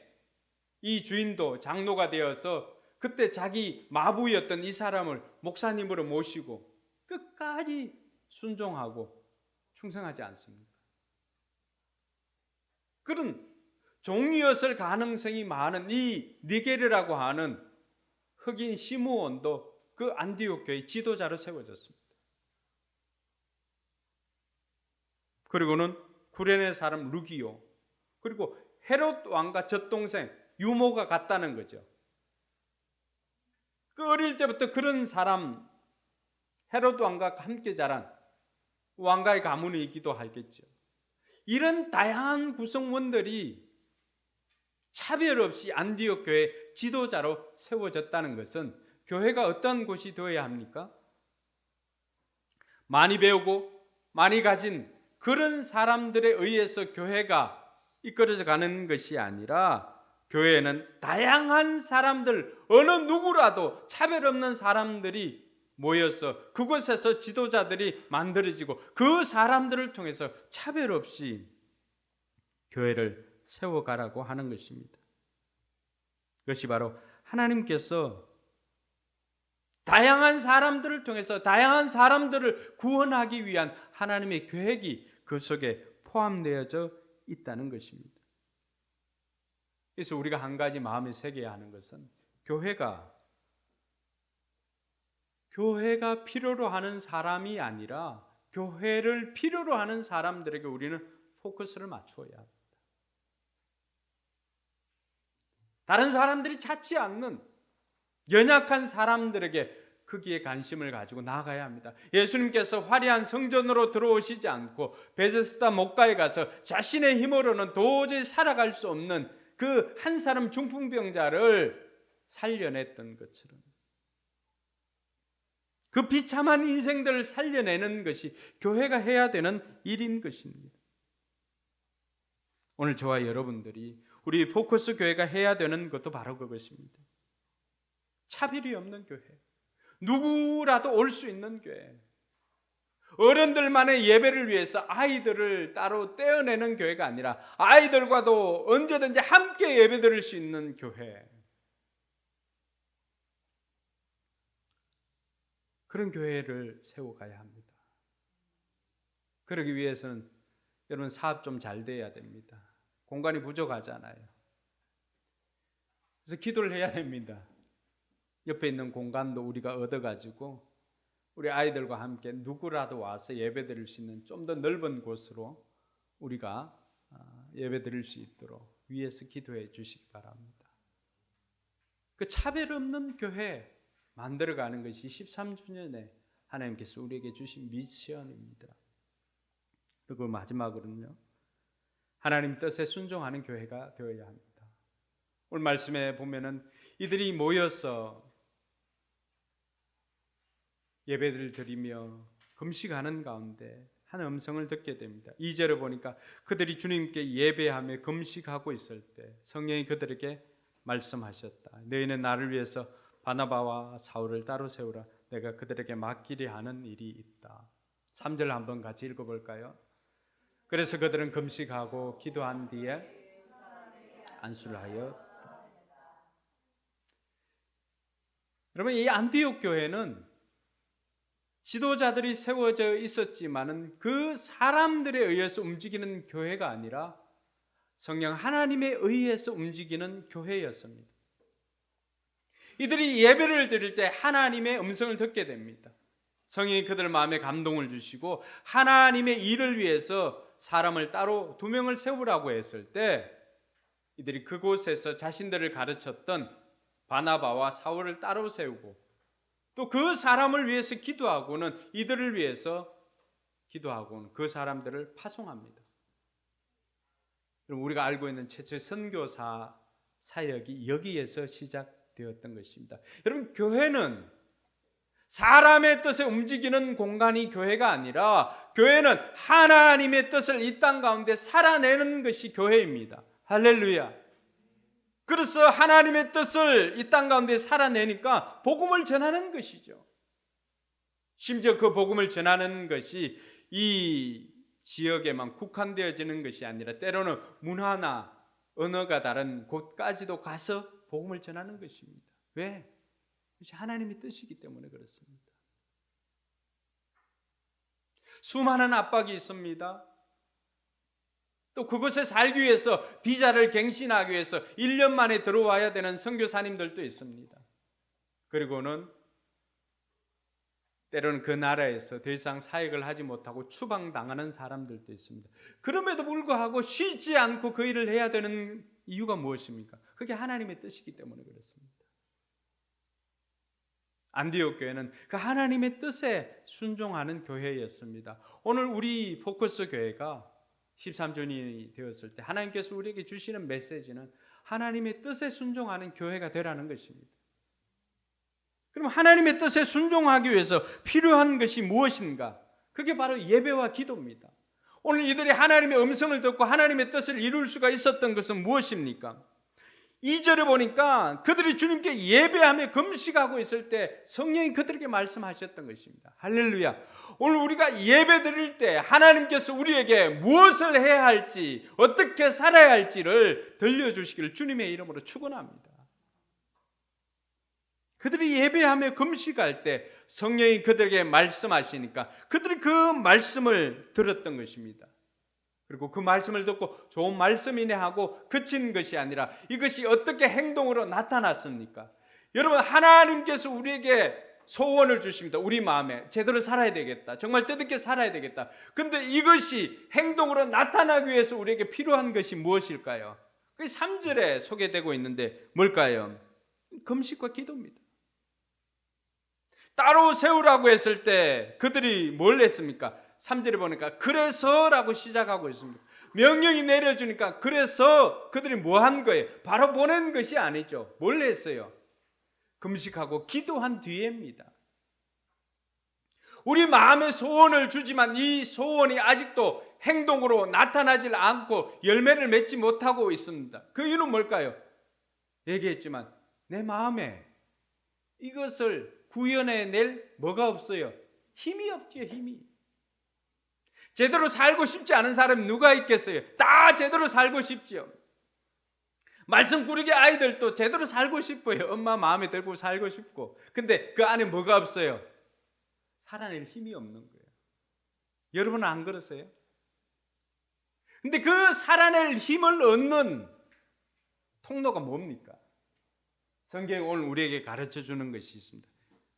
이 주인도 장로가 되어서 그때 자기 마부였던 이 사람을 목사님으로 모시고 끝까지 순종하고 충성하지 않습니까? 그런 종이었을 가능성이 많은 이 니게르라고 하는 흑인 시므온도 그 안디옥 교회 지도자로 세워졌습니다. 그리고는 구레네 사람 루기오 그리고 헤롯 왕과 젖동생 유모가 같다는 거죠. 그 어릴 때부터 그런 사람 헤롯 왕과 함께 자란 왕가의 가문이기도 하겠죠. 이런 다양한 구성원들이 차별 없이 안디옥 교회 지도자로 세워졌다는 것은 교회가 어떤 곳이 되어야 합니까? 많이 배우고 많이 가진 그런 사람들에 의해서 교회가 이끌어져 가는 것이 아니라 교회는 다양한 사람들, 어느 누구라도 차별 없는 사람들이 모여서 그곳에서 지도자들이 만들어지고 그 사람들을 통해서 차별 없이 교회를 세워가라고 하는 것입니다. 그것이 바로 하나님께서 다양한 사람들을 통해서 다양한 사람들을 구원하기 위한 하나님의 계획이 그 속에 포함되어져 있다는 것입니다. 그래서 우리가 한 가지 마음에 새겨야 하는 것은 교회가 필요로 하는 사람이 아니라 교회를 필요로 하는 사람들에게 우리는 포커스를 맞추어야 합니다. 다른 사람들이 찾지 않는 연약한 사람들에게 거기에 관심을 가지고 나아가야 합니다. 예수님께서 화려한 성전으로 들어오시지 않고 베데스다 목가에 가서 자신의 힘으로는 도저히 살아갈 수 없는 그 한 사람 중풍병자를 살려냈던 것처럼 그 비참한 인생들을 살려내는 것이 교회가 해야 되는 일인 것입니다. 오늘 저와 여러분들이 우리 포커스 교회가 해야 되는 것도 바로 그것입니다. 차별이 없는 교회, 누구라도 올 수 있는 교회, 어른들만의 예배를 위해서 아이들을 따로 떼어내는 교회가 아니라 아이들과도 언제든지 함께 예배드릴 수 있는 교회, 그런 교회를 세워가야 합니다. 그러기 위해서는 여러분 사업 좀 잘 돼야 됩니다. 공간이 부족하잖아요. 그래서 기도를 해야 됩니다. 옆에 있는 공간도 우리가 얻어가지고 우리 아이들과 함께 누구라도 와서 예배드릴 수 있는 좀 더 넓은 곳으로 우리가 예배드릴 수 있도록 위에서 기도해 주시기 바랍니다. 그 차별 없는 교회 만들어가는 것이 13주년에 하나님께서 우리에게 주신 미션입니다. 그리고 마지막으로는요, 하나님 뜻에 순종하는 교회가 되어야 합니다. 오늘 말씀에 보면은 이들이 모여서 예배를 드리며 금식하는 가운데 한 음성을 듣게 됩니다. 2절에 보니까 그들이 주님께 예배하며 금식하고 있을 때 성령이 그들에게 말씀하셨다. 너희는 나를 위해서 바나바와 사울을 따로 세우라. 내가 그들에게 맡기려 하는 일이 있다. 3절 한번 같이 읽어볼까요? 그래서 그들은 금식하고 기도한 뒤에 안수를 하여. 여러분, 이 안디옥 교회는 지도자들이 세워져 있었지만은 그 사람들에 의해서 움직이는 교회가 아니라 성령 하나님에 의해서 움직이는 교회였습니다. 이들이 예배를 드릴 때 하나님의 음성을 듣게 됩니다. 성령이 그들 마음에 감동을 주시고 하나님의 일을 위해서 사람을 따로 2명을 세우라고 했을 때 이들이 그곳에서 자신들을 가르쳤던 바나바와 사울을 따로 세우고 또 그 사람을 위해서 기도하고는 이들을 위해서 기도하고는 그 사람들을 파송합니다. 우리가 알고 있는 최초의 선교사 사역이 여기에서 시작되었던 것입니다. 여러분, 교회는 사람의 뜻에 움직이는 공간이 교회가 아니라 교회는 하나님의 뜻을 이 땅 가운데 살아내는 것이 교회입니다. 할렐루야. 그래서 하나님의 뜻을 이 땅 가운데 살아내니까 복음을 전하는 것이죠. 심지어 그 복음을 전하는 것이 이 지역에만 국한되어지는 것이 아니라 때로는 문화나 언어가 다른 곳까지도 가서 복음을 전하는 것입니다. 왜? 그것이 하나님의 뜻이기 때문에 그렇습니다. 수많은 압박이 있습니다. 또 그곳에 살기 위해서 비자를 갱신하기 위해서 1년 만에 들어와야 되는 선교사님들도 있습니다. 그리고는 때로는 그 나라에서 더 이상 사역을 하지 못하고 추방당하는 사람들도 있습니다. 그럼에도 불구하고 쉬지 않고 그 일을 해야 되는 이유가 무엇입니까? 그게 하나님의 뜻이기 때문에 그렇습니다. 안디옥 교회는 그 하나님의 뜻에 순종하는 교회였습니다. 오늘 우리 포커스 교회가 13주년이 되었을 때 하나님께서 우리에게 주시는 메시지는 하나님의 뜻에 순종하는 교회가 되라는 것입니다. 그럼 하나님의 뜻에 순종하기 위해서 필요한 것이 무엇인가? 그게 바로 예배와 기도입니다. 오늘 이들이 하나님의 음성을 듣고 하나님의 뜻을 이룰 수가 있었던 것은 무엇입니까? 2절에 보니까 그들이 주님께 예배하며 금식하고 있을 때 성령이 그들에게 말씀하셨던 것입니다. 할렐루야. 오늘 우리가 예배 드릴 때 하나님께서 우리에게 무엇을 해야 할지, 어떻게 살아야 할지를 들려주시기를 주님의 이름으로 축원합니다. 그들이 예배하며 금식할 때 성령이 그들에게 말씀하시니까 그들이 그 말씀을 들었던 것입니다. 그리고 그 말씀을 듣고 좋은 말씀이네 하고 그친 것이 아니라 이것이 어떻게 행동으로 나타났습니까? 여러분, 하나님께서 우리에게 소원을 주십니다. 우리 마음에 제대로 살아야 되겠다, 정말 뜻있게 살아야 되겠다. 근데 이것이 행동으로 나타나기 위해서 우리에게 필요한 것이 무엇일까요? 그게 3절에 소개되고 있는데 뭘까요? 금식과 기도입니다. 따로 세우라고 했을 때 그들이 뭘 했습니까? 3절에 보니까 그래서라고 시작하고 있습니다. 명령이 내려주니까 그래서 그들이 뭐 한 거예요? 바로 보낸 것이 아니죠. 뭘 했어요? 금식하고 기도한 뒤에입니다. 우리 마음의 소원을 주지만 이 소원이 아직도 행동으로 나타나질 않고 열매를 맺지 못하고 있습니다. 그 이유는 뭘까요? 얘기했지만 내 마음에 이것을 구현해낼 뭐가 없어요? 힘이 없지요. 힘이. 제대로 살고 싶지 않은 사람이 누가 있겠어요? 다 제대로 살고 싶지요. 말씀 꾸리기 아이들도 제대로 살고 싶어요. 엄마 마음에 들고 살고 싶고. 근데 그 안에 뭐가 없어요? 살아낼 힘이 없는 거예요. 여러분은 안 그러세요? 근데 그 살아낼 힘을 얻는 통로가 뭡니까? 성경이 오늘 우리에게 가르쳐 주는 것이 있습니다.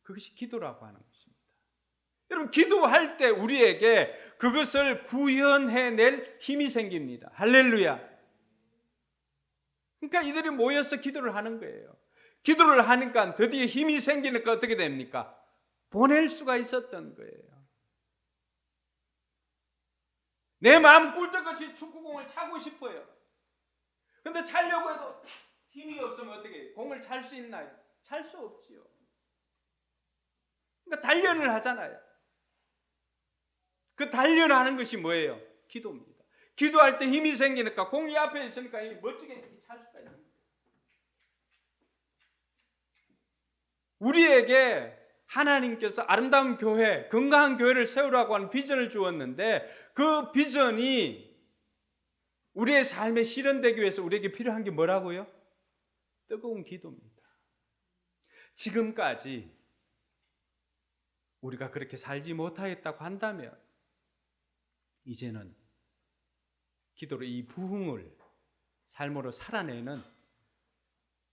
그것이 기도라고 하는 것입니다. 여러분, 기도할 때 우리에게 그것을 구현해낼 힘이 생깁니다. 할렐루야. 그러니까 이들이 모여서 기도를 하는 거예요. 기도를 하니까 드디어 힘이 생기니까 어떻게 됩니까? 보낼 수가 있었던 거예요. 내 마음 꿀떡같이 축구공을 차고 싶어요. 근데 차려고 해도 힘이 없으면 어떻게 공을 찰 수 있나요? 찰 수 없지요. 그러니까 단련을 하잖아요. 그 단련하는 것이 뭐예요? 기도입니다. 기도할 때 힘이 생기니까 공이 앞에 있으니까 멋지게 찰 수가 있는 거예요. 우리에게 하나님께서 아름다운 교회, 건강한 교회를 세우라고 하는 비전을 주었는데 그 비전이 우리의 삶에 실현되기 위해서 우리에게 필요한 게 뭐라고요? 뜨거운 기도입니다. 지금까지 우리가 그렇게 살지 못하겠다고 한다면 이제는 기도로 이 부흥을 삶으로 살아내는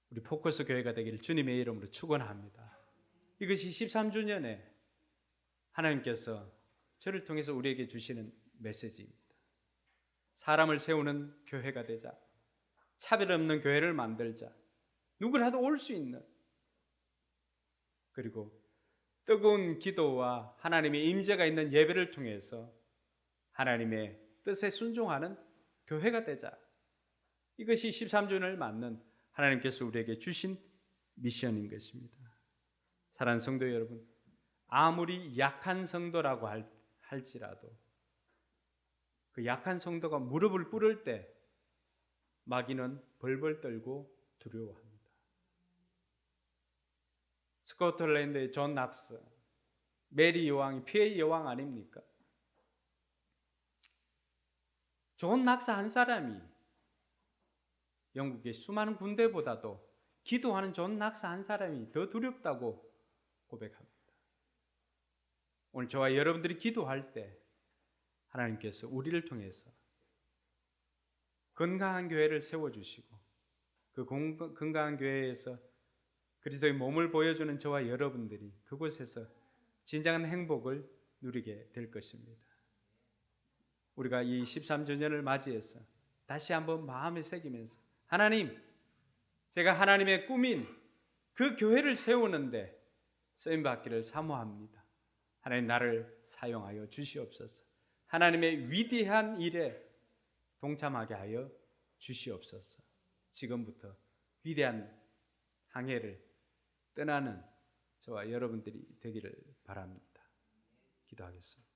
우리 포커스 교회가 되기를 주님의 이름으로 축원합니다. 이것이 13주년에 하나님께서 저를 통해서 우리에게 주시는 메시지입니다. 사람을 세우는 교회가 되자, 차별 없는 교회를 만들자, 누구라도 올 수 있는, 그리고 뜨거운 기도와 하나님의 임재가 있는 예배를 통해서 하나님의 뜻에 순종하는 교회가 되자. 이것이 13주년을 맞는 하나님께서 우리에게 주신 미션인 것입니다. 사랑하는 성도 여러분, 아무리 약한 성도라고 할지라도 그 약한 성도가 무릎을 꿇을 때 마귀는 벌벌 떨고 두려워합니다. 스코틀랜드의 존 낙스, 메리 여왕이 피해 여왕 아닙니까? 존 낙스 한 사람이 영국의 수많은 군대보다도 기도하는 존 낙스 한 사람이 더 두렵다고 고백합니다. 오늘 저와 여러분들이 기도할 때 하나님께서 우리를 통해서 건강한 교회를 세워주시고 그 건강한 교회에서 그리스도의 몸을 보여주는 저와 여러분들이 그곳에서 진정한 행복을 누리게 될 것입니다. 우리가 이 13주년을 맞이해서 다시 한번 마음에 새기면서 하나님, 제가 하나님의 꿈인 그 교회를 세우는데 쓰임받기를 사모합니다. 하나님, 나를 사용하여 주시옵소서. 하나님의 위대한 일에 동참하게 하여 주시옵소서. 지금부터 위대한 항해를 떠나는 저와 여러분들이 되기를 바랍니다. 기도하겠습니다.